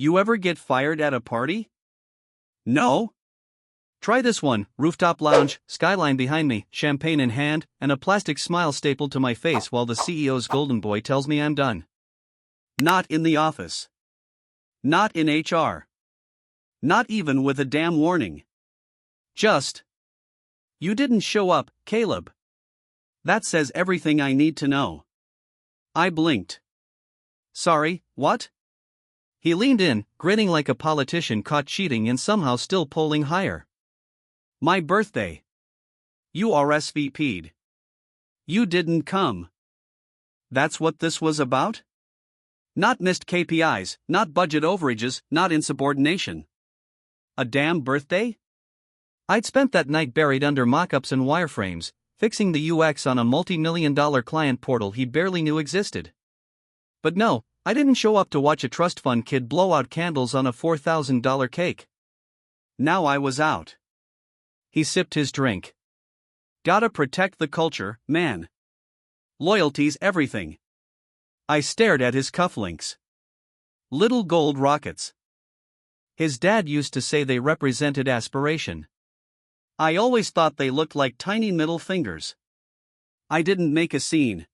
You ever get fired at a party? No. Try this one: rooftop lounge, skyline behind me, champagne in hand, and a plastic smile stapled to my face while the CEO's golden boy tells me I'm done. Not in the office. Not in HR. Not even with a damn warning. Just, "You didn't show up, Caleb." That says everything I need to know. I blinked. "Sorry, what?" He leaned in, grinning like a politician caught cheating and somehow still polling higher. "My birthday. You RSVP'd. You didn't come. That's what this was about? Not missed KPIs, not budget overages, not insubordination. A damn birthday?" I'd spent that night buried under mock-ups and wireframes, fixing the UX on a multi-million-dollar client portal he barely knew existed. But no, I didn't show up to watch a trust fund kid blow out candles on a $4,000 cake. Now I was out. He sipped his drink. Gotta protect the culture, man. Loyalty's everything. I stared at his cufflinks. Little gold rockets. His dad used to say they represented aspiration. I always thought they looked like tiny middle fingers. I didn't make a scene.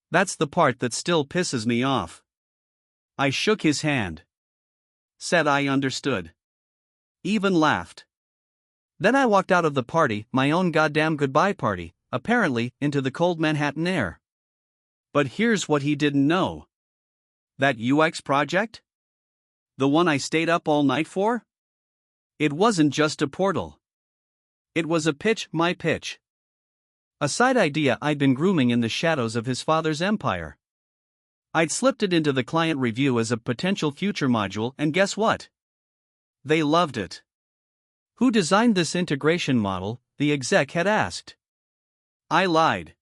That's the part that still pisses me off. I shook his hand. Said I understood. Even laughed. Then I walked out of the party, my own goddamn goodbye party, apparently, into the cold Manhattan air. But here's what he didn't know. That UX project? The one I stayed up all night for? It wasn't just a portal. It was a pitch, my pitch. A side idea I'd been grooming in the shadows of his father's empire. I'd slipped it into the client review as a potential future module, and guess what? They loved it. "Who designed this integration model?" the exec had asked. I lied.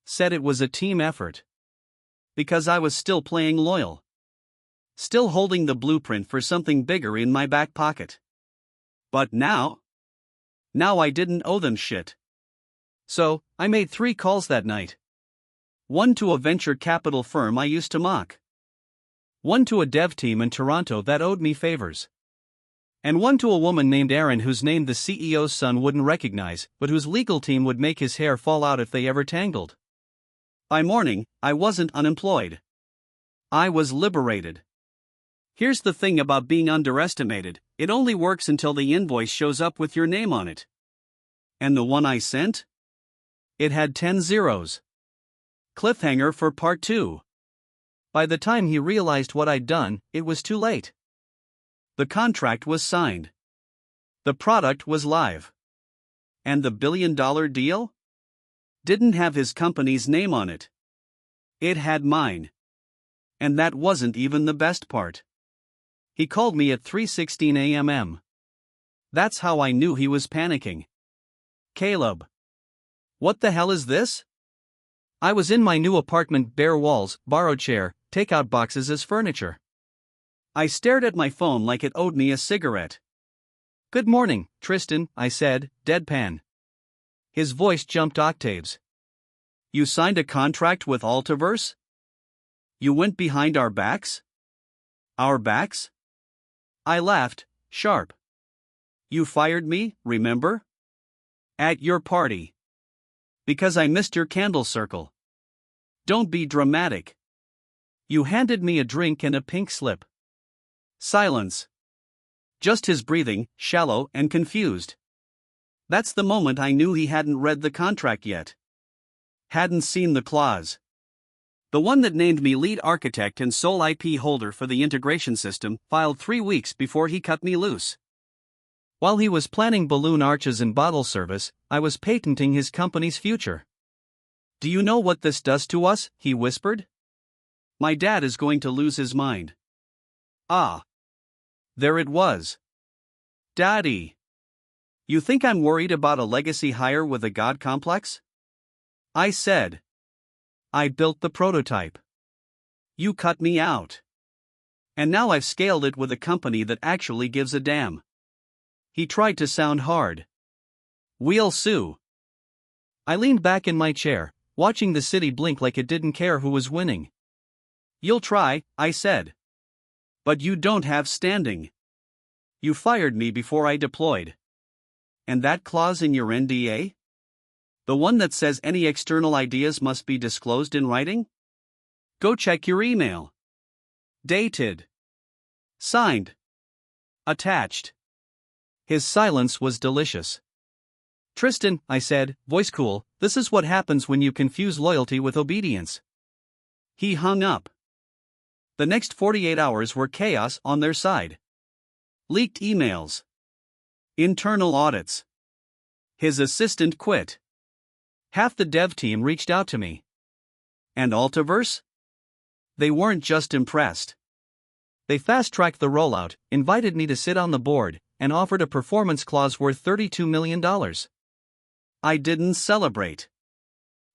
Said it was a team effort. Because I was still playing loyal. Still holding the blueprint for something bigger in my back pocket. But now I didn't owe them shit. So, I made 3 calls that night. One to a venture capital firm I used to mock. One to a dev team in Toronto that owed me favors. And one to a woman named Erin whose name the CEO's son wouldn't recognize, but whose legal team would make his hair fall out if they ever tangled. By morning, I wasn't unemployed. I was liberated. Here's the thing about being underestimated: it only works until the invoice shows up with your name on it. And the one I sent? It had 10 zeros. Cliffhanger for part 2. By the time he realized what I'd done, it was too late. The contract was signed. The product was live. And the billion-dollar deal? Didn't have his company's name on it. It had mine. And that wasn't even the best part. He called me at 3:16 a.m. That's how I knew he was panicking. "Caleb. What the hell is this?" I was in my new apartment, bare walls, borrowed chair, takeout boxes as furniture. I stared at my phone like it owed me a cigarette. "Good morning, Tristan," I said, deadpan. His voice jumped octaves. "You signed a contract with Altiverse? You went behind our backs?" "Our backs?" I laughed, sharp. "You fired me, remember? At your party. Because I missed your candle circle. Don't be dramatic. You handed me a drink and a pink slip." Silence. Just his breathing, shallow and confused. That's the moment I knew he hadn't read the contract yet. Hadn't seen the clause. The one that named me lead architect and sole IP holder for the integration system, filed 3 weeks before he cut me loose. While he was planning balloon arches and bottle service, I was patenting his company's future. "Do you know what this does to us?" he whispered. "My dad is going to lose his mind." Ah. There it was. "Daddy. You think I'm worried about a legacy hire with a god complex?" I said. "I built the prototype. You cut me out. And now I've scaled it with a company that actually gives a damn." He tried to sound hard. "We'll sue." I leaned back in my chair, watching the city blink like it didn't care who was winning. "You'll try," I said. But you don't have standing. You fired me before I deployed. And that clause in your NDA? The one that says any external ideas must be disclosed in writing? Go check your email. Dated. Signed. Attached. His silence was delicious. Tristan, I said, voice cool, this is what happens when you confuse loyalty with obedience. He hung up. The next 48 hours were chaos on their side. Leaked emails. Internal audits. His assistant quit. Half the dev team reached out to me. And Altiverse? They weren't just impressed. They fast-tracked the rollout, invited me to sit on the board, and offered a performance clause worth $32 million. I didn't celebrate.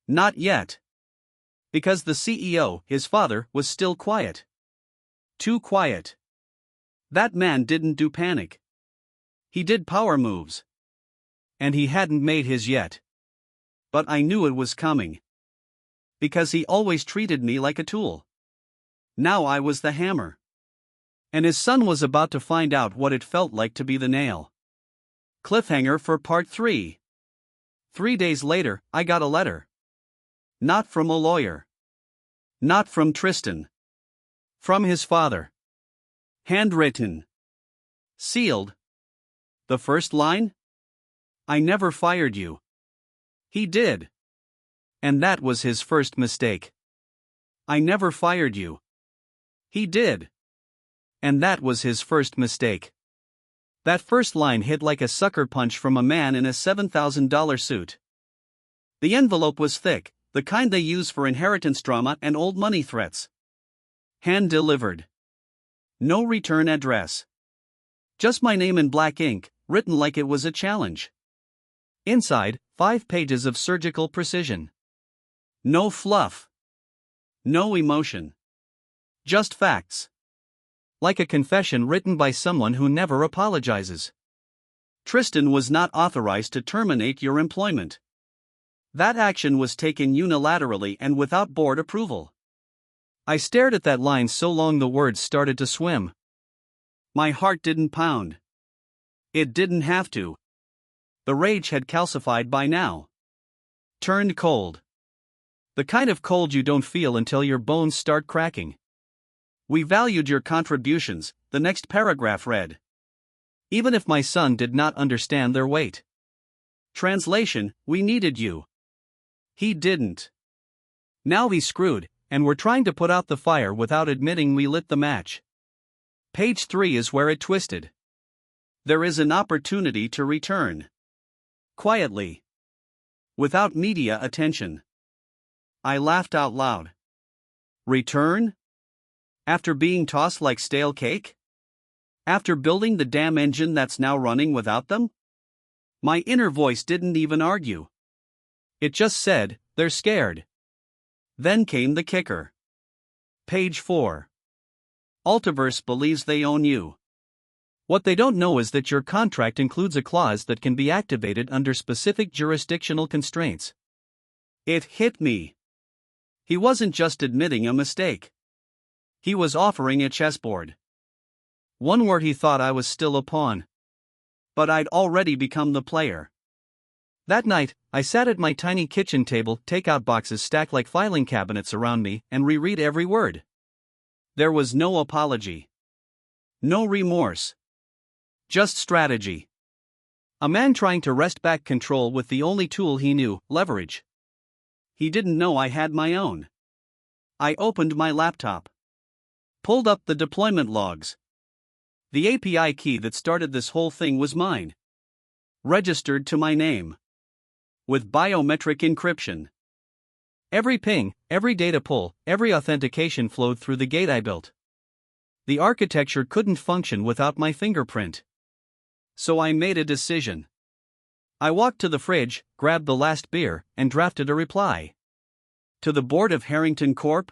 Not yet. Because the CEO, his father, was still quiet. Too quiet. That man didn't do panic. He did power moves. And he hadn't made his yet. But I knew it was coming. Because he always treated me like a tool. Now I was the hammer. And his son was about to find out what it felt like to be the nail. Cliffhanger for part 3. 3 days later, I got a letter. Not from a lawyer. Not from Tristan. From his father. Handwritten. Sealed. The first line? I never fired you. He did. And that was his first mistake. I never fired you. He did. And that was his first mistake. That first line hit like a sucker punch from a man in a $7,000 suit. The envelope was thick, the kind they use for inheritance drama and old money threats. Hand-delivered. No return address. Just my name in black ink, written like it was a challenge. Inside, 5 pages of surgical precision. No fluff. No emotion. Just facts. Like a confession written by someone who never apologizes. Tristan was not authorized to terminate your employment. That action was taken unilaterally and without board approval. I stared at that line so long the words started to swim. My heart didn't pound. It didn't have to. The rage had calcified by now. Turned cold. The kind of cold you don't feel until your bones start cracking. We valued your contributions, the next paragraph read. Even if my son did not understand their weight. Translation, we needed you. He didn't. Now he's screwed, and we're trying to put out the fire without admitting we lit the match. Page 3 is where it twisted. There is an opportunity to return. Quietly. Without media attention. I laughed out loud. Return? After being tossed like stale cake? After building the damn engine that's now running without them? My inner voice didn't even argue. It just said, they're scared. Then came the kicker. Page 4. Altiverse believes they own you. What they don't know is that your contract includes a clause that can be activated under specific jurisdictional constraints. It hit me. He wasn't just admitting a mistake. He was offering a chessboard. One where he thought I was still a pawn. But I'd already become the player. That night, I sat at my tiny kitchen table, takeout boxes stacked like filing cabinets around me, and reread every word. There was no apology. No remorse. Just strategy. A man trying to wrest back control with the only tool he knew, leverage. He didn't know I had my own. I opened my laptop. Pulled up the deployment logs. The API key that started this whole thing was mine. Registered to my name. With biometric encryption. Every ping, every data pull, every authentication flowed through the gate I built. The architecture couldn't function without my fingerprint. So I made a decision. I walked to the fridge, grabbed the last beer, and drafted a reply. To the board of Harrington Corp.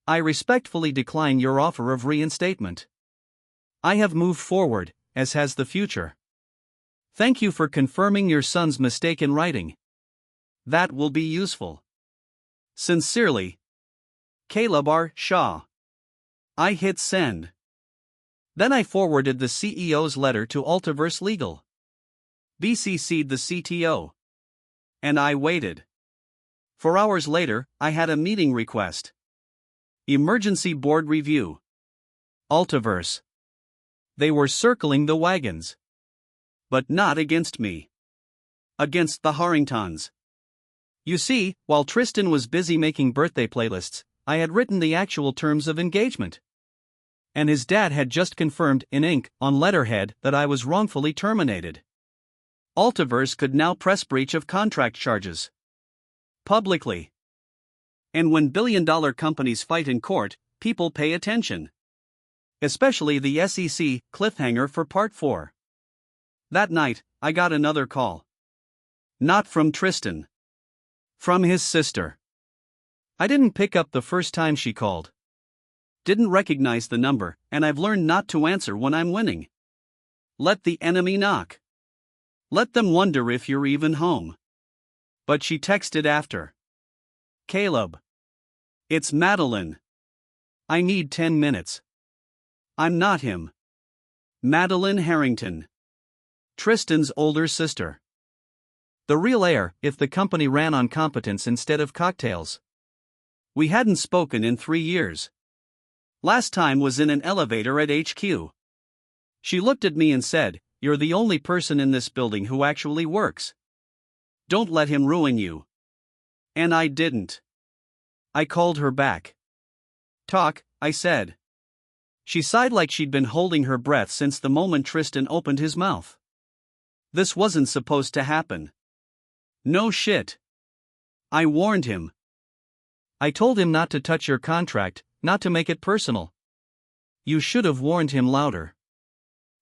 I respectfully decline your offer of reinstatement. I have moved forward, as has the future. Thank you for confirming your son's mistake in writing. That will be useful. Sincerely, Caleb R. Shaw. I hit send. Then I forwarded the CEO's letter to Altiverse Legal. BCC'd the CTO. And I waited. 4 hours later, I had a meeting request. Emergency board review. Altiverse. They were circling the wagons. But not against me. Against the Harringtons. You see, while Tristan was busy making birthday playlists, I had written the actual terms of engagement. And his dad had just confirmed in ink on letterhead that I was wrongfully terminated. Altiverse could now press breach of contract charges. Publicly. And when billion-dollar companies fight in court, people pay attention. Especially the SEC cliffhanger for Part 4. That night, I got another call. Not from Tristan. From his sister. I didn't pick up the first time she called. Didn't recognize the number, and I've learned not to answer when I'm winning. Let the enemy knock. Let them wonder if you're even home. But she texted after. Caleb. It's Madeline. I need 10 minutes. I'm not him. Madeline Harrington. Tristan's older sister. The real heir, if the company ran on competence instead of cocktails. We hadn't spoken in 3 years. Last time was in an elevator at HQ. She looked at me and said, "You're the only person in this building who actually works. Don't let him ruin you." And I didn't. I called her back. "Talk," I said. She sighed like she'd been holding her breath since the moment Tristan opened his mouth. This wasn't supposed to happen. No shit. I warned him. I told him not to touch your contract, not to make it personal. You should have warned him louder.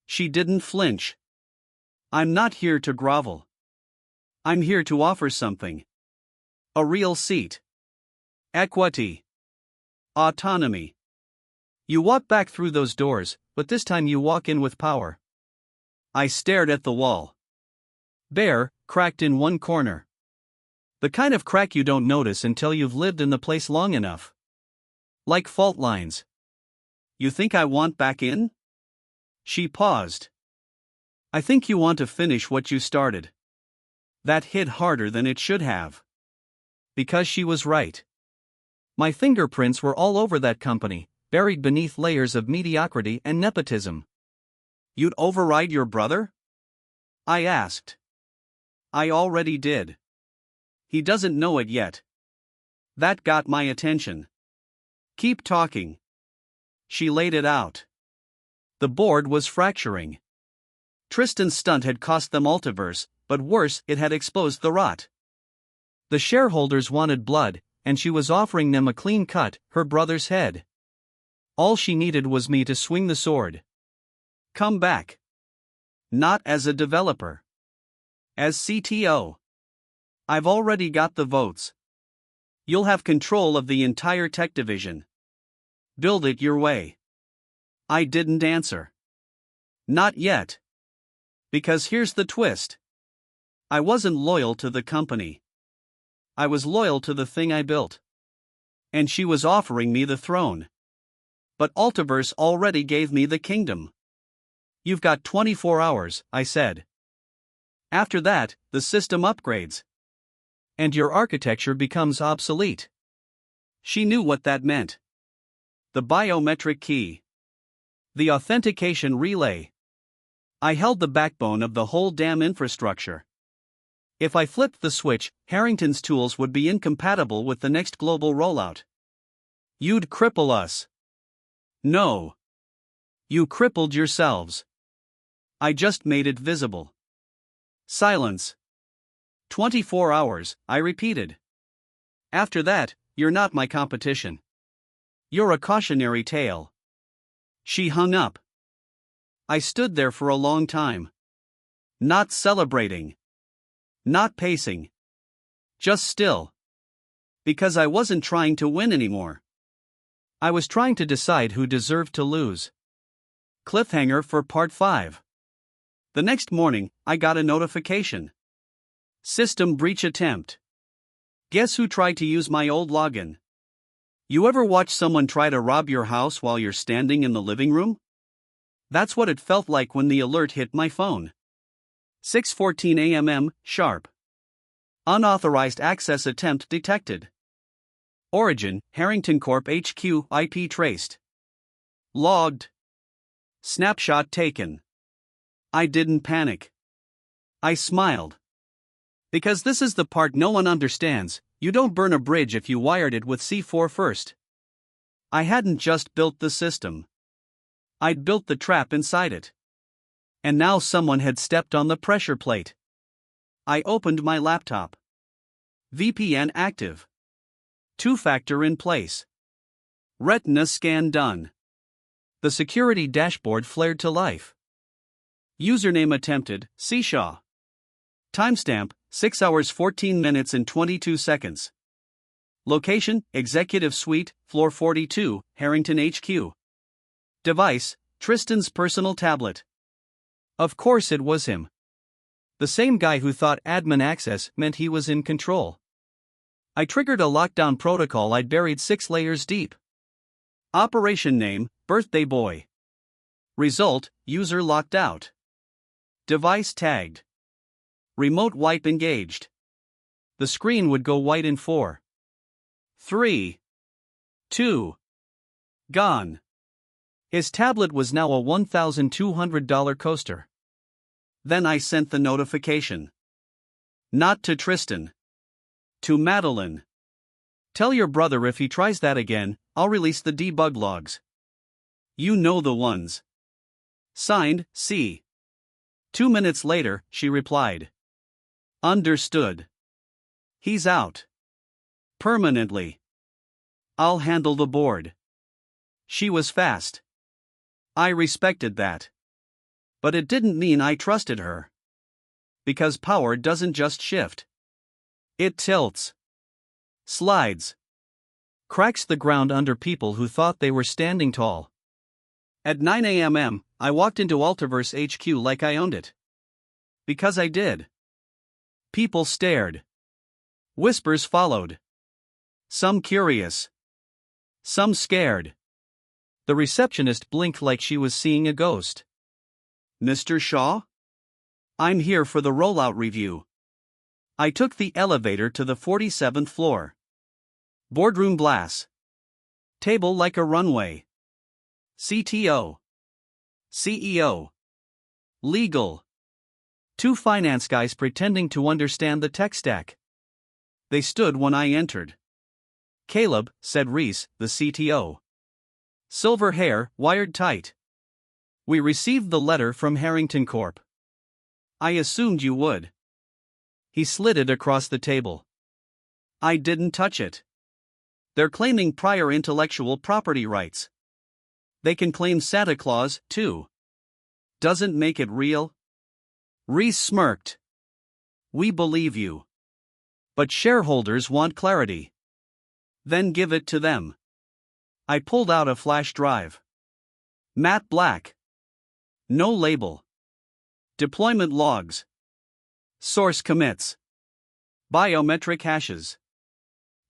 She didn't flinch. I'm not here to grovel. I'm here to offer something. A real seat. Equity. Autonomy. You walk back through those doors, but this time you walk in with power. I stared at the wall. Bare, cracked in one corner. The kind of crack you don't notice until you've lived in the place long enough. Like fault lines. You think I want back in? She paused. I think you want to finish what you started. That hit harder than it should have. Because she was right. My fingerprints were all over that company, buried beneath layers of mediocrity and nepotism. You'd override your brother? I asked. I already did. He doesn't know it yet. That got my attention. Keep talking. She laid it out. The board was fracturing. Tristan's stunt had cost them Altiverse, but worse, it had exposed the rot. The shareholders wanted blood, and she was offering them a clean cut, her brother's head. All she needed was me to swing the sword. Come back. Not as a developer. As CTO. I've already got the votes. You'll have control of the entire tech division. Build it your way. I didn't answer. Not yet. Because here's the twist. I wasn't loyal to the company. I was loyal to the thing I built. And she was offering me the throne. But Altiverse already gave me the kingdom. You've got 24 hours, I said. After that, the system upgrades. And your architecture becomes obsolete. She knew what that meant. The biometric key. The authentication relay. I held the backbone of the whole damn infrastructure. If I flipped the switch, Harrington's tools would be incompatible with the next global rollout. You'd cripple us. No. You crippled yourselves. I just made it visible. Silence. 24 hours, I repeated. After that, you're not my competition. You're a cautionary tale. She hung up. I stood there for a long time. Not celebrating. Not pacing. Just still. Because I wasn't trying to win anymore. I was trying to decide who deserved to lose. Cliffhanger for Part 5. The next morning, I got a notification. System breach attempt. Guess who tried to use my old login? You ever watch someone try to rob your house while you're standing in the living room? That's what it felt like when the alert hit my phone. 6:14 a.m. sharp. Unauthorized access attempt detected. Origin, Harrington Corp HQ, IP traced. Logged. Snapshot taken. I didn't panic. I smiled. Because this is the part no one understands, you don't burn a bridge if you wired it with C4 first. I hadn't just built the system. I'd built the trap inside it. And now someone had stepped on the pressure plate. I opened my laptop. VPN active. Two-factor in place. Retina scan done. The security dashboard flared to life. Username attempted, Shaw. Timestamp, 6 hours 14 minutes and 22 seconds. Location, Executive Suite, Floor 42, Harrington HQ. Device, Tristan's personal tablet. Of course it was him. The same guy who thought admin access meant he was in control. I triggered a lockdown protocol I'd buried 6 layers deep. Operation name, Birthday Boy. Result, user locked out. Device tagged. Remote wipe engaged. The screen would go white in 4, 3, 2. Gone. His tablet was now a $1,200 coaster. Then I sent the notification. Not to Tristan. To Madeline. Tell your brother if he tries that again, I'll release the debug logs. You know the ones. Signed, C. 2 minutes later, she replied. Understood. He's out. Permanently. I'll handle the board. She was fast. I respected that. But it didn't mean I trusted her. Because power doesn't just shift. It tilts. Slides. Cracks the ground under people who thought they were standing tall. At 9 a.m., I walked into Altiverse HQ like I owned it. Because I did. People stared. Whispers followed. Some curious. Some scared. The receptionist blinked like she was seeing a ghost. Mr. Shaw? I'm here for the rollout review. I took the elevator to the 47th floor. Boardroom glass. Table like a runway. CTO. CEO. Legal. 2 finance guys pretending to understand the tech stack. They stood when I entered. Caleb, said Reese, the CTO. Silver hair, wired tight. We received the letter from Harrington Corp. I assumed you would. He slid it across the table. I didn't touch it. They're claiming prior intellectual property rights. They can claim Santa Claus, too. Doesn't make it real? Reese smirked. We believe you. But shareholders want clarity. Then give it to them. I pulled out a flash drive. Matte black. No label. Deployment logs. Source commits. Biometric hashes.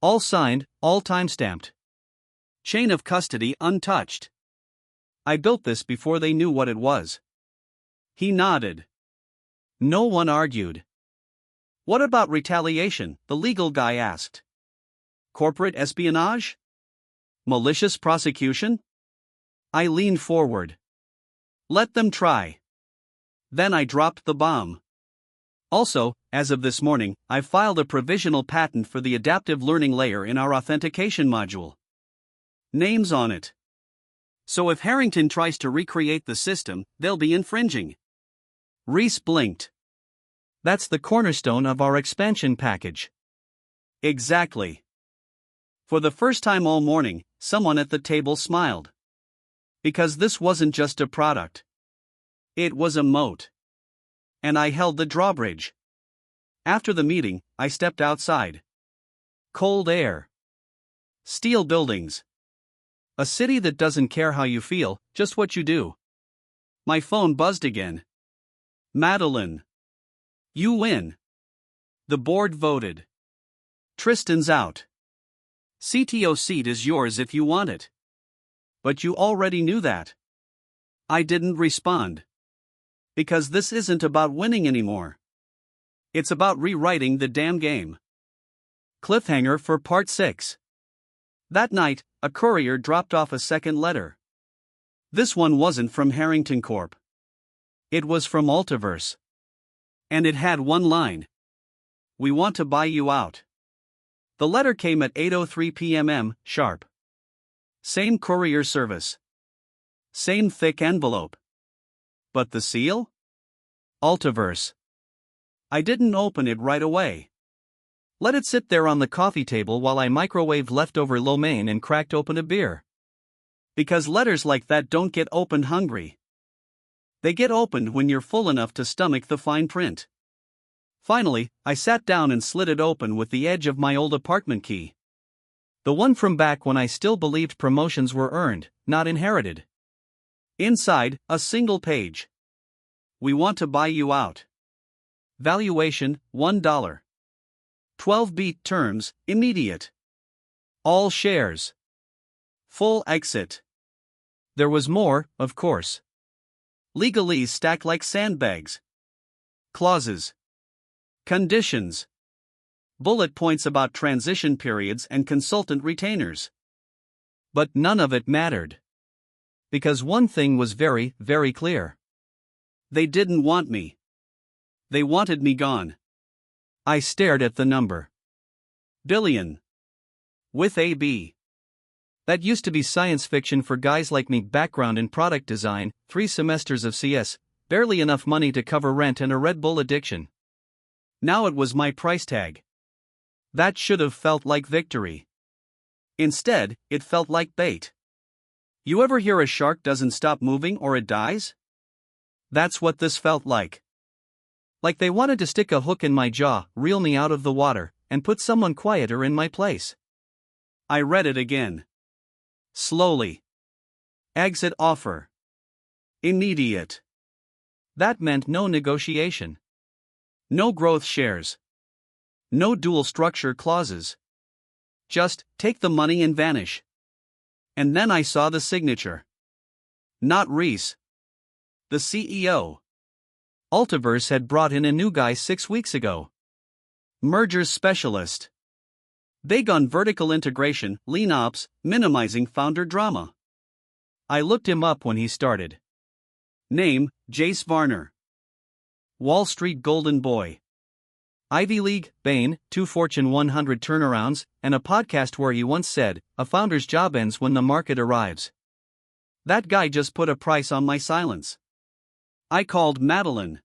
All signed, all timestamped. Chain of custody untouched. I built this before they knew what it was. He nodded. No one argued. What about retaliation? The legal guy asked. Corporate espionage? Malicious prosecution? I leaned forward. Let them try. Then I dropped the bomb. Also, as of this morning, I've filed a provisional patent for the adaptive learning layer in our authentication module. Names on it. So if Harrington tries to recreate the system, they'll be infringing. Reese blinked. That's the cornerstone of our expansion package. Exactly. For the first time all morning, someone at the table smiled. Because this wasn't just a product. It was a moat. And I held the drawbridge. After the meeting, I stepped outside. Cold air. Steel buildings. A city that doesn't care how you feel, just what you do. My phone buzzed again. Madeline. You win. The board voted. Tristan's out. CTO seat is yours if you want it. But you already knew that. I didn't respond. Because this isn't about winning anymore. It's about rewriting the damn game. Cliffhanger for Part 6. That night, a courier dropped off a second letter. This one wasn't from Harrington Corp. It was from Altiverse. And it had one line. We want to buy you out. The letter came at 8:03 p.m. sharp. Same courier service. Same thick envelope. But the seal? Altiverse. I didn't open it right away. Let it sit there on the coffee table while I microwaved leftover lo mein and cracked open a beer. Because letters like that don't get opened hungry. They get opened when you're full enough to stomach the fine print. Finally, I sat down and slid it open with the edge of my old apartment key. The one from back when I still believed promotions were earned, not inherited. Inside, a single page. We want to buy you out. Valuation, $1. 12-beat terms, immediate. All shares. Full exit. There was more, of course. Legalese stacked like sandbags. Clauses. Conditions. Bullet points about transition periods and consultant retainers. But none of it mattered. Because one thing was very, very clear. They didn't want me. They wanted me gone. I stared at the number. Billion. With a B. That used to be science fiction for guys like me. Background in product design, 3 semesters of CS, barely enough money to cover rent and a Red Bull addiction. Now it was my price tag. That should have felt like victory. Instead, it felt like bait. You ever hear a shark doesn't stop moving or it dies? That's what this felt like. Like they wanted to stick a hook in my jaw, reel me out of the water, and put someone quieter in my place. I read it again. Slowly. Exit offer. Immediate. That meant no negotiation. No growth shares. No dual structure clauses. Just, take the money and vanish. And then I saw the signature. Not Reese. The CEO. Altiverse had brought in a new guy 6 weeks ago. Mergers specialist. Big on vertical integration, lean ops, minimizing founder drama. I looked him up when he started. Name, Jace Varner. Wall Street Golden Boy. Ivy League, Bain, 2 Fortune 100 turnarounds, and a podcast where he once said, a founder's job ends when the market arrives. That guy just put a price on my silence. I called Madeline.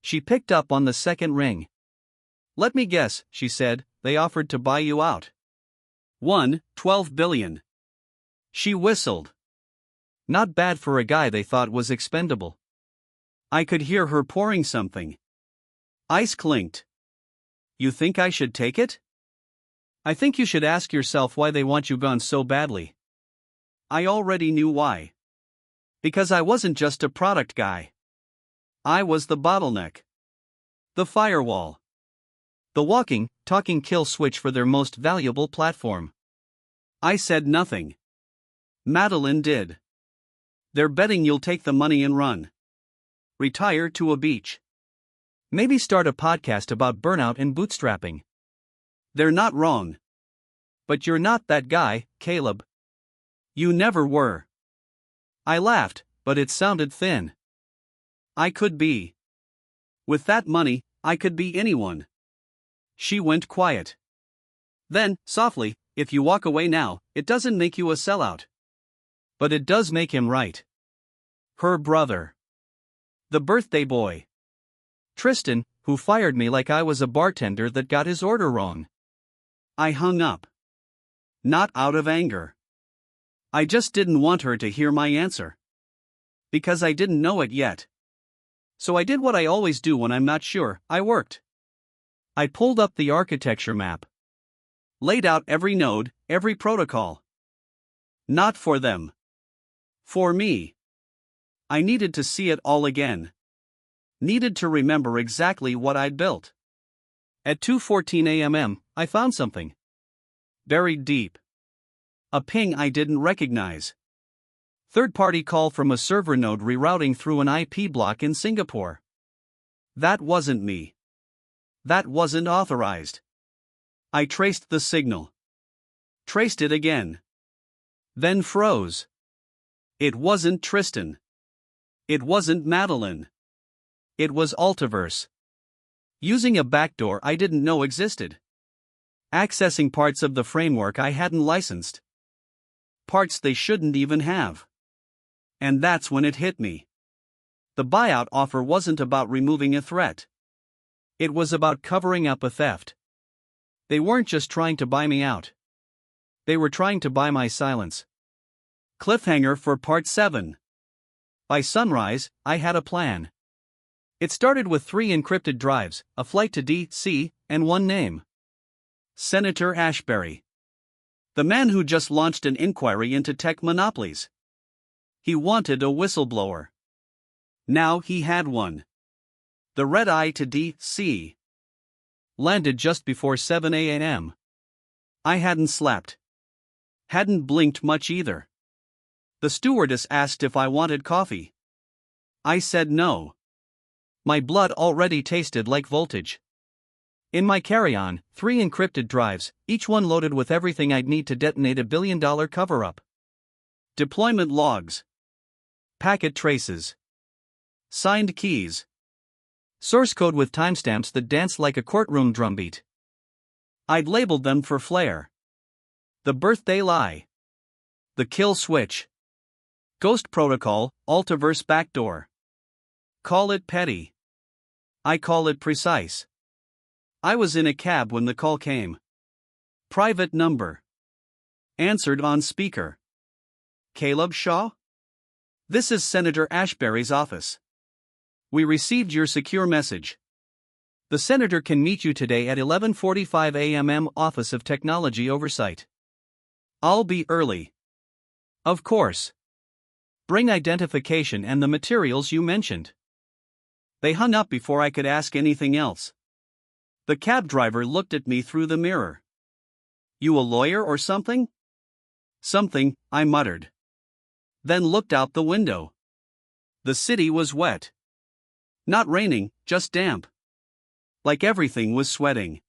She picked up on the second ring. Let me guess, she said, they offered to buy you out. 12 billion. She whistled. Not bad for a guy they thought was expendable. I could hear her pouring something. Ice clinked. You think I should take it? I think you should ask yourself why they want you gone so badly. I already knew why. Because I wasn't just a product guy. I was the bottleneck. The firewall. The walking, talking kill switch for their most valuable platform. I said nothing. Madeline did. They're betting you'll take the money and run. Retire to a beach. Maybe start a podcast about burnout and bootstrapping. They're not wrong. But you're not that guy, Caleb. You never were. I laughed, but it sounded thin. I could be. With that money, I could be anyone. She went quiet. Then, softly, if you walk away now, it doesn't make you a sellout. But it does make him right. Her brother. The birthday boy. Tristan, who fired me like I was a bartender that got his order wrong. I hung up. Not out of anger. I just didn't want her to hear my answer. Because I didn't know it yet. So I did what I always do when I'm not sure. I worked. I pulled up the architecture map. Laid out every node, every protocol. Not for them. For me. I needed to see it all again. Needed to remember exactly what I'd built. At 2:14 a.m., I found something. Buried deep. A ping I didn't recognize. Third-party call from a server node rerouting through an IP block in Singapore. That wasn't me. That wasn't authorized. I traced the signal. Traced it again. Then froze. It wasn't Tristan. It wasn't Madeline. It was Altiverse. Using a backdoor I didn't know existed. Accessing parts of the framework I hadn't licensed. Parts they shouldn't even have. And that's when it hit me. The buyout offer wasn't about removing a threat. It was about covering up a theft. They weren't just trying to buy me out. They were trying to buy my silence. Cliffhanger for Part 7. By sunrise, I had a plan. It started with 3 encrypted drives, a flight to D.C., and one name. Senator Ashbury. The man who just launched an inquiry into tech monopolies. He wanted a whistleblower. Now he had one. The red eye to D.C. Landed just before 7 a.m. I hadn't slept. Hadn't blinked much either. The stewardess asked if I wanted coffee. I said no. My blood already tasted like voltage. In my carry-on, 3 encrypted drives, each one loaded with everything I'd need to detonate a billion-dollar cover-up. Deployment logs. Packet traces. Signed keys. Source code with timestamps that danced like a courtroom drumbeat. I'd labeled them for flair. The birthday lie. The kill switch. Ghost protocol, Altiverse backdoor. Call it petty. I call it precise. I was in a cab when the call came. Private number. Answered on speaker. Caleb Shaw? This is Senator Ashbury's office. We received your secure message. The senator can meet you today at 11:45 a.m. Office of Technology Oversight. I'll be early. Of course. Bring identification and the materials you mentioned. They hung up before I could ask anything else. The cab driver looked at me through the mirror. You a lawyer or something? Something, I muttered. Then looked out the window. The city was wet. Not raining, just damp. Like everything was sweating.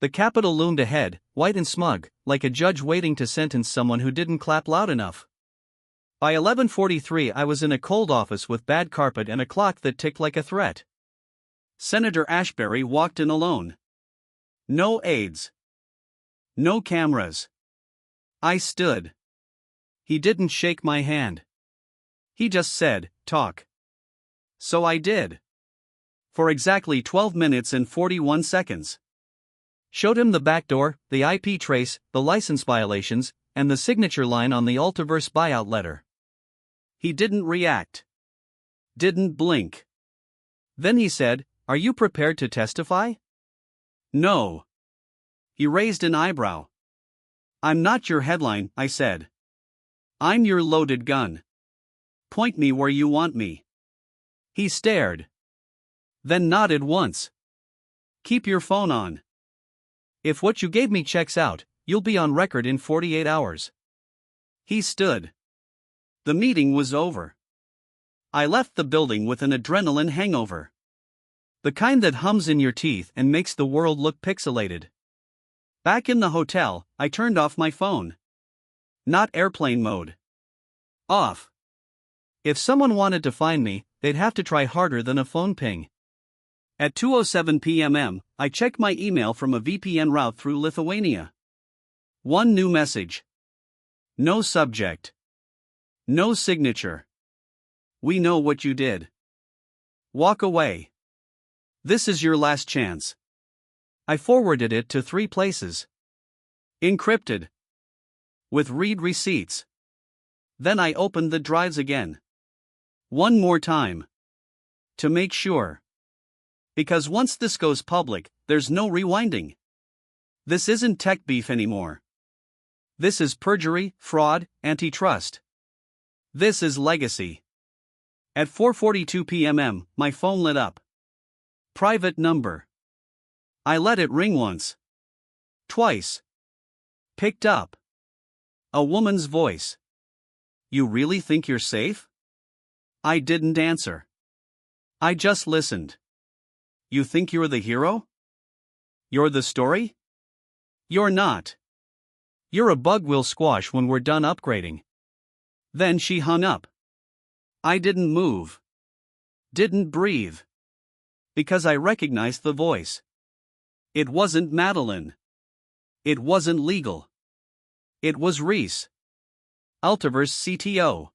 The Capitol loomed ahead, white and smug, like a judge waiting to sentence someone who didn't clap loud enough. By 11:43 I was in a cold office with bad carpet and a clock that ticked like a threat. Senator Ashbury walked in alone. No aides. No cameras. I stood. He didn't shake my hand. He just said, "Talk." So I did. For exactly 12 minutes and 41 seconds. Showed him the backdoor, the IP trace, the license violations, and the signature line on the Altiverse buyout letter. He didn't react. Didn't blink. Then he said, "Are you prepared to testify?" No. He raised an eyebrow. "I'm not your headline," I said. "I'm your loaded gun. Point me where you want me." He stared. Then nodded once. "Keep your phone on. If what you gave me checks out, you'll be on record in 48 hours. He stood. The meeting was over. I left the building with an adrenaline hangover. The kind that hums in your teeth and makes the world look pixelated. Back in the hotel, I turned off my phone. Not airplane mode. Off. If someone wanted to find me, they'd have to try harder than a phone ping. At 2:07 p.m., I checked my email from a VPN route through Lithuania. One new message. No subject. No signature. We know what you did. Walk away. This is your last chance. I forwarded it to 3 places. Encrypted. With read receipts. Then I opened the drives again. One more time. To make sure. Because once this goes public, there's no rewinding. This isn't tech beef anymore. This is perjury, fraud, antitrust. This is legacy. At 4:42 p.m., my phone lit up. Private number. I let it ring once. Twice. Picked up. A woman's voice. You really think you're safe? I didn't answer. I just listened. You think you're the hero? You're the story? You're not. You're a bug we'll squash when we're done upgrading. Then she hung up. I didn't move. Didn't breathe. Because I recognized the voice. It wasn't Madeline. It wasn't legal. It was Reese. Altiverse CTO.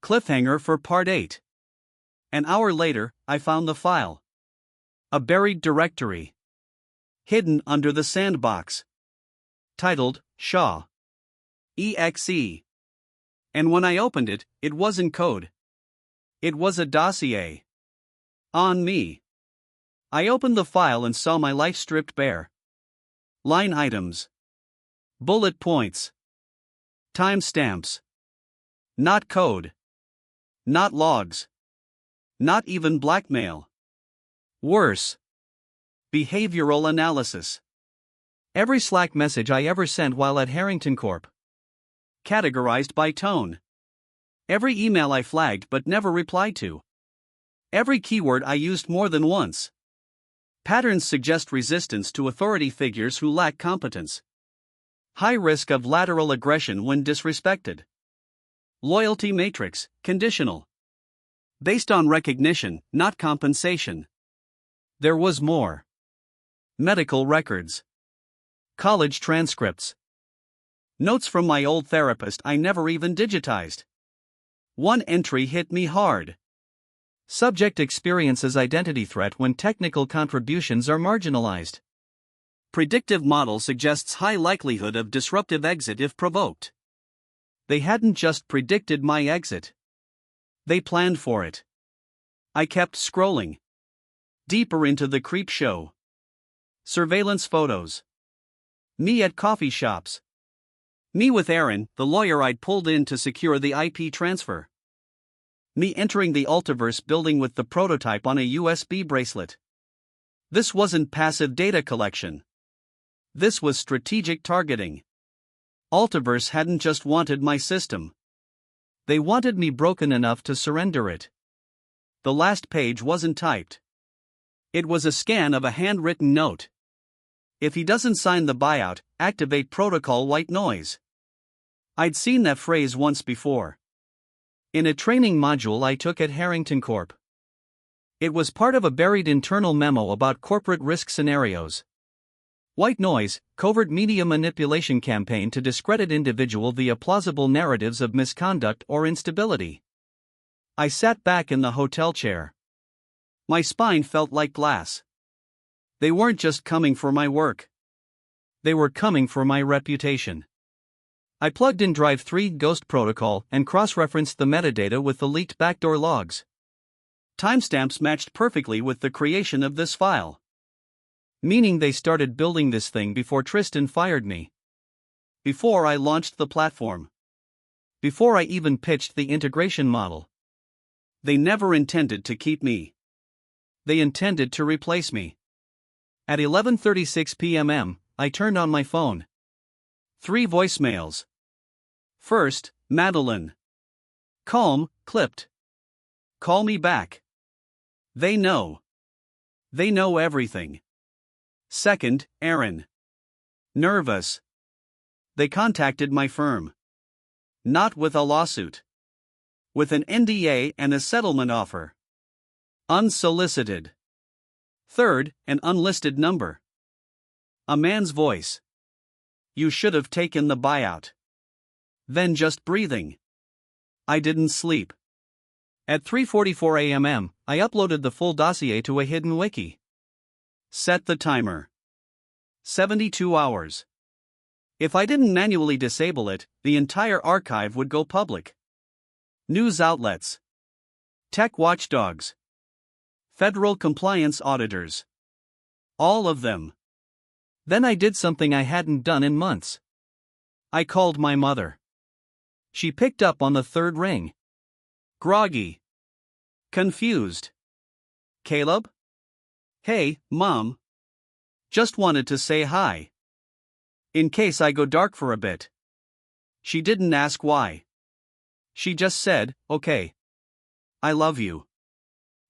Cliffhanger for Part 8. An hour later, I found the file. A buried directory. Hidden under the sandbox. Titled, Shaw. EXE. And when I opened it, it wasn't code. It was a dossier. On me. I opened the file and saw my life stripped bare. Line items. Bullet points. Timestamps. Not code. Not logs. Not even blackmail. Worse. Behavioral analysis. Every Slack message I ever sent while at Harrington Corp. Categorized by tone. Every email I flagged but never replied to. Every keyword I used more than once. Patterns suggest resistance to authority figures who lack competence. High risk of lateral aggression when disrespected. Loyalty matrix, conditional. Based on recognition, not compensation. There was more. Medical records. College transcripts. Notes from my old therapist I never even digitized. One entry hit me hard. Subject experiences identity threat when technical contributions are marginalized. Predictive model suggests high likelihood of disruptive exit if provoked. They hadn't just predicted my exit. They planned for it. I kept scrolling. Deeper into the creep show. Surveillance photos. Me at coffee shops. Me with Aaron, the lawyer I'd pulled in to secure the IP transfer. Me entering the Altiverse building with the prototype on a USB bracelet. This wasn't passive data collection. This was strategic targeting. Altiverse hadn't just wanted my system. They wanted me broken enough to surrender it. The last page wasn't typed. It was a scan of a handwritten note. If he doesn't sign the buyout, activate protocol white noise. I'd seen that phrase once before. In a training module I took at Harrington Corp. It was part of a buried internal memo about corporate risk scenarios. White noise, covert media manipulation campaign to discredit individual via plausible narratives of misconduct or instability. I sat back in the hotel chair. My spine felt like glass. They weren't just coming for my work. They were coming for my reputation. I plugged in Drive 3 Ghost Protocol and cross-referenced the metadata with the leaked backdoor logs. Timestamps matched perfectly with the creation of this file. Meaning they started building this thing before Tristan fired me. Before I launched the platform. Before I even pitched the integration model. They never intended to keep me. They intended to replace me. At 11:36 p.m. I turned on my phone. 3 voicemails. First, Madeline. Calm, clipped. Call me back. They know. They know everything. Second, Aaron. Nervous. They contacted my firm. Not with a lawsuit. With an NDA and a settlement offer. Unsolicited. Third, an unlisted number. A man's voice. You should have taken the buyout. Then just breathing. I didn't sleep. At 3:44 a.m., I uploaded the full dossier to a hidden wiki. Set the timer. 72 hours. If I didn't manually disable it, the entire archive would go public. News outlets. Tech watchdogs. Federal compliance auditors. All of them. Then I did something I hadn't done in months. I called my mother. She picked up on the third ring. Groggy. Confused. Caleb? Hey, Mom. Just wanted to say hi. In case I go dark for a bit. She didn't ask why. She just said, "Okay. I love you."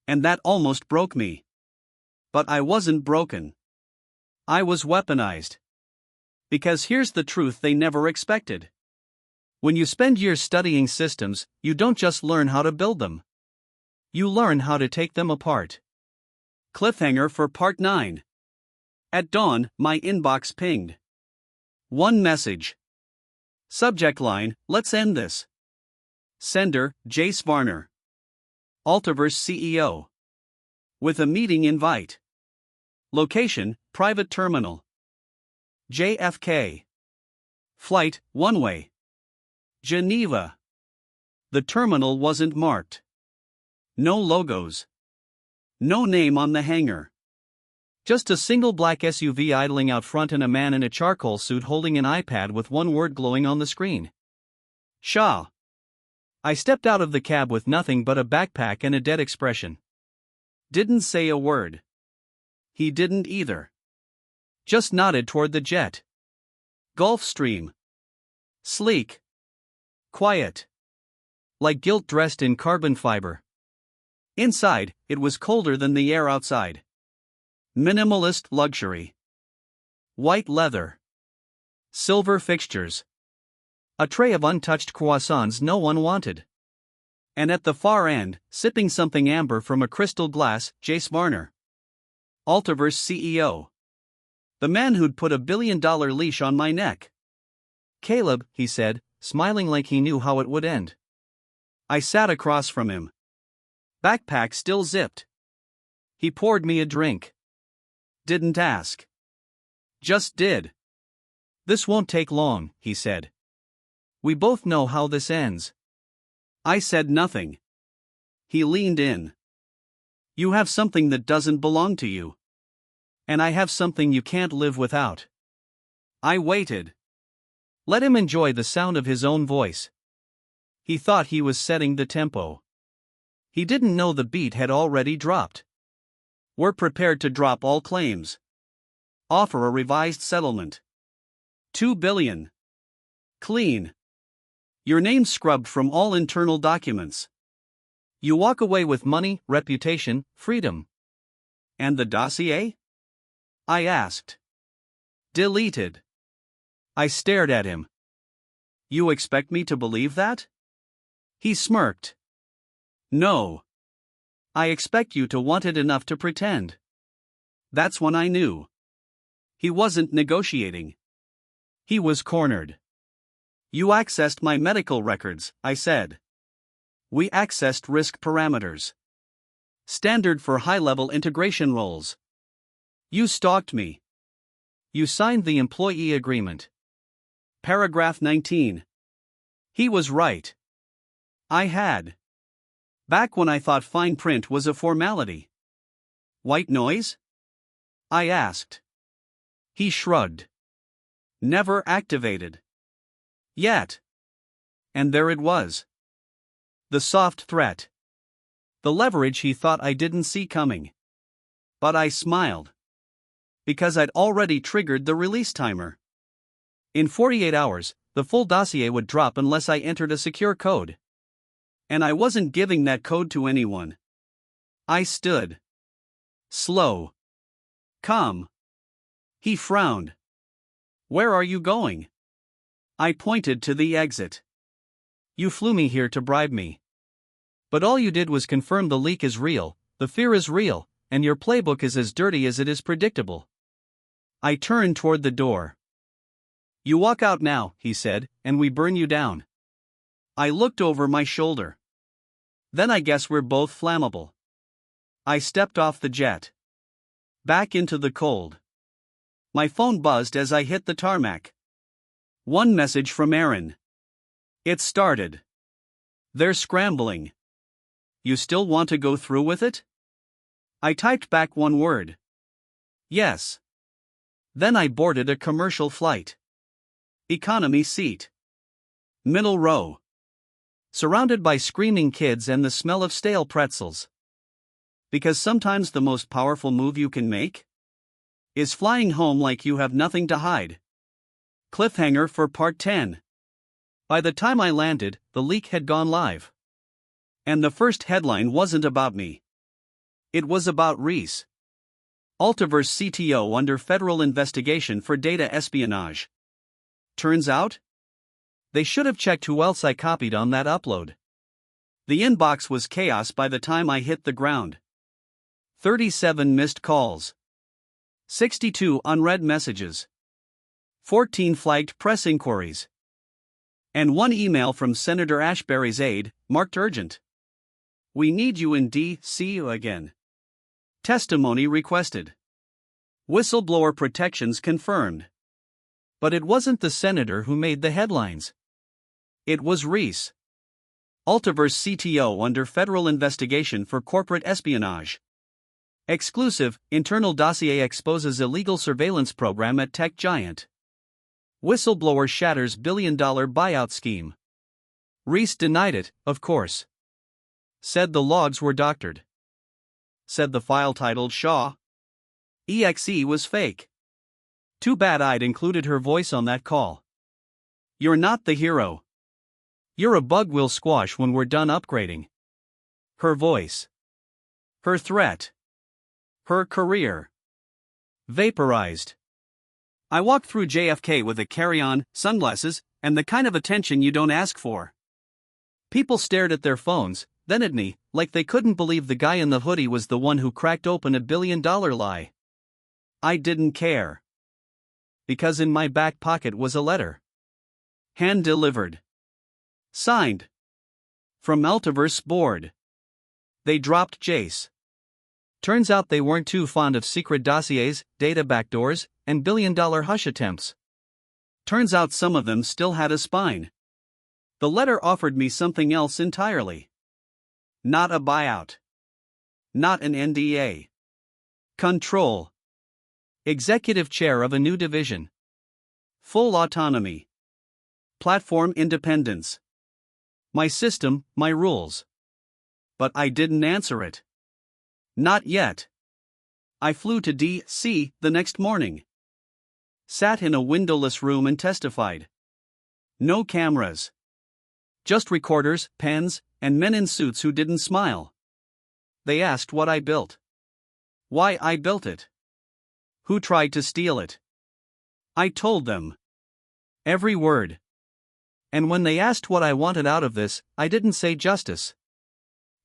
And that almost broke me. But I wasn't broken. I was weaponized. Because here's the truth they never expected. When you spend years studying systems, you don't just learn how to build them. You learn how to take them apart. Cliffhanger for Part 9. At dawn, my inbox pinged. One message. Subject line, "Let's end this." Sender, Jace Varner. Altiverse CEO. With a meeting invite. Location, private terminal. JFK. Flight, one-way. Geneva. The terminal wasn't marked. No logos. No name on the hangar. Just a single black SUV idling out front and a man in a charcoal suit holding an iPad with one word glowing on the screen. Shah. I stepped out of the cab with nothing but a backpack and a dead expression. Didn't say a word. He didn't either. Just nodded toward the jet. Gulfstream. Sleek. Quiet. Like guilt dressed in carbon fiber. Inside, it was colder than the air outside. Minimalist luxury. White leather. Silver fixtures. A tray of untouched croissants no one wanted. And at the far end, sipping something amber from a crystal glass, Jace Varner. Altiverse CEO. The man who'd put $1 billion leash on my neck. "Caleb," he said, smiling like he knew how it would end. I sat across from him. Backpack still zipped. He poured me a drink. Didn't ask. Just did. "This won't take long," he said. "We both know how this ends." I said nothing. He leaned in. "You have something that doesn't belong to you. And I have something you can't live without." I waited. Let him enjoy the sound of his own voice. He thought he was setting the tempo. He didn't know the beat had already dropped. "We're prepared to drop all claims. Offer a revised settlement. $2 billion. Clean. Your name scrubbed from all internal documents. You walk away with money, reputation, freedom." "And the dossier?" I asked. "Deleted." I stared at him. "You expect me to believe that?" He smirked. "No. I expect you to want it enough to pretend." That's when I knew. He wasn't negotiating. He was cornered. "You accessed my medical records," I said. "We accessed risk parameters. Standard for high-level integration roles. You stalked me. You signed the employee agreement. Paragraph 19. He was right. I had. Back when I thought fine print was a formality. "White noise?" I asked. He shrugged. "Never activated. Yet." And there it was. The soft threat. The leverage he thought I didn't see coming. But I smiled. Because I'd already triggered the release timer. In 48 hours, the full dossier would drop unless I entered a secure code. And I wasn't giving that code to anyone. I stood. Slow. Calm. He frowned. "Where are you going?" I pointed to the exit. "You flew me here to bribe me. But all you did was confirm the leak is real, the fear is real, and your playbook is as dirty as it is predictable." I turned toward the door. "You walk out now," he said, "and we burn you down." I looked over my shoulder. Then I guess we're both flammable. I stepped off the jet. Back into the cold. My phone buzzed as I hit the tarmac. One message from Aaron. It started. "They're scrambling. You still want to go through with it?" I typed back one word. "Yes." Then I boarded a commercial flight. Economy seat. Middle row. Surrounded by screaming kids and the smell of stale pretzels. Because sometimes the most powerful move you can make is flying home like you have nothing to hide. Cliffhanger for Part 10. By the time I landed, the leak had gone live. And the first headline wasn't about me. It was about Reese. Altiverse CTO under federal investigation for data espionage. Turns out, they should have checked who else I copied on that upload. The inbox was chaos by the time I hit the ground. 37 missed calls. 62 unread messages. 14 flagged press inquiries. And 1 email from Senator Ashbury's aide, marked urgent. We need you in D.C. again. Testimony requested. Whistleblower protections confirmed. But it wasn't the senator who made the headlines. It was Reese. Altiverse CTO under federal investigation for corporate espionage. Exclusive, internal dossier exposes illegal surveillance program at tech giant. Whistleblower shatters billion-dollar buyout scheme. Reese denied it, of course. Said the logs were doctored. Said the file titled Shaw. EXE was fake. Too bad I'd included her voice on that call. You're not the hero. You're a bug we'll squash when we're done upgrading. Her voice. Her threat. Her career. Vaporized. I walked through JFK with a carry-on, sunglasses, and the kind of attention you don't ask for. People stared at their phones, then at me, like they couldn't believe the guy in the hoodie was the one who cracked open a billion-dollar lie. I didn't care. Because in my back pocket was a letter. Hand-delivered. Signed. From Altiverse Board. They dropped Jace. Turns out they weren't too fond of secret dossiers, data backdoors, and billion-dollar hush attempts. Turns out some of them still had a spine. The letter offered me something else entirely. Not a buyout. Not an NDA. Control. Executive chair of a new division. Full autonomy. Platform independence. My system, my rules. But I didn't answer it. Not yet. I flew to D.C. the next morning. Sat in a windowless room and testified. No cameras. Just recorders, pens, and men in suits who didn't smile. They asked what I built. Why I built it. Who tried to steal it. I told them. Every word. And when they asked what I wanted out of this, I didn't say justice.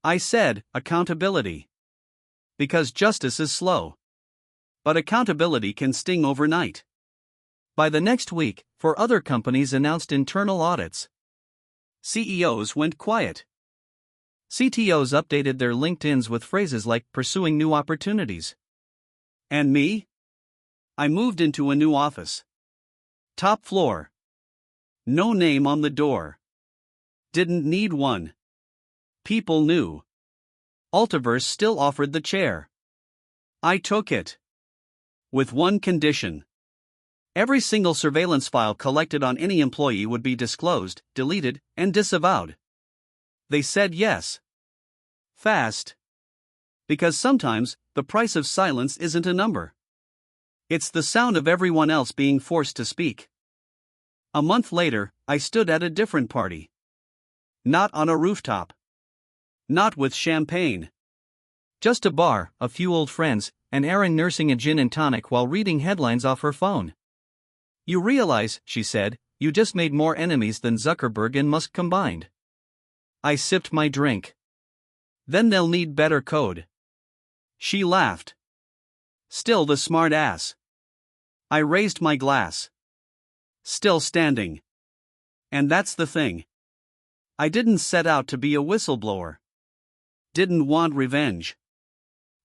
I said, accountability. Because justice is slow. But accountability can sting overnight. By the next week, 4 other companies announced internal audits. CEOs went quiet. CTOs updated their LinkedIns with phrases like pursuing new opportunities. And me? I moved into a new office. Top floor. No name on the door. Didn't need one. People knew. Altiverse still offered the chair. I took it. With one condition. Every single surveillance file collected on any employee would be disclosed, deleted, and disavowed. They said yes. Fast. Because sometimes, the price of silence isn't a number. It's the sound of everyone else being forced to speak. A month later, I stood at a different party. Not on a rooftop. Not with champagne. Just a bar, a few old friends, and Erin nursing a gin and tonic while reading headlines off her phone. You realize, she said, you just made more enemies than Zuckerberg and Musk combined. I sipped my drink. Then they'll need better code. She laughed. Still the smart ass. I raised my glass. Still standing. And that's the thing. I didn't set out to be a whistleblower. Didn't want revenge.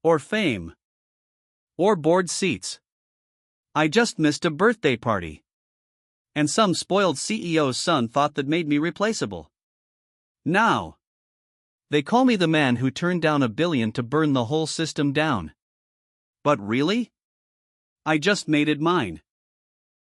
Or fame. Or board seats. I just missed a birthday party. And some spoiled CEO's son thought that made me replaceable. Now. They call me the man who turned down $1 billion to burn the whole system down. But really? I just made it mine.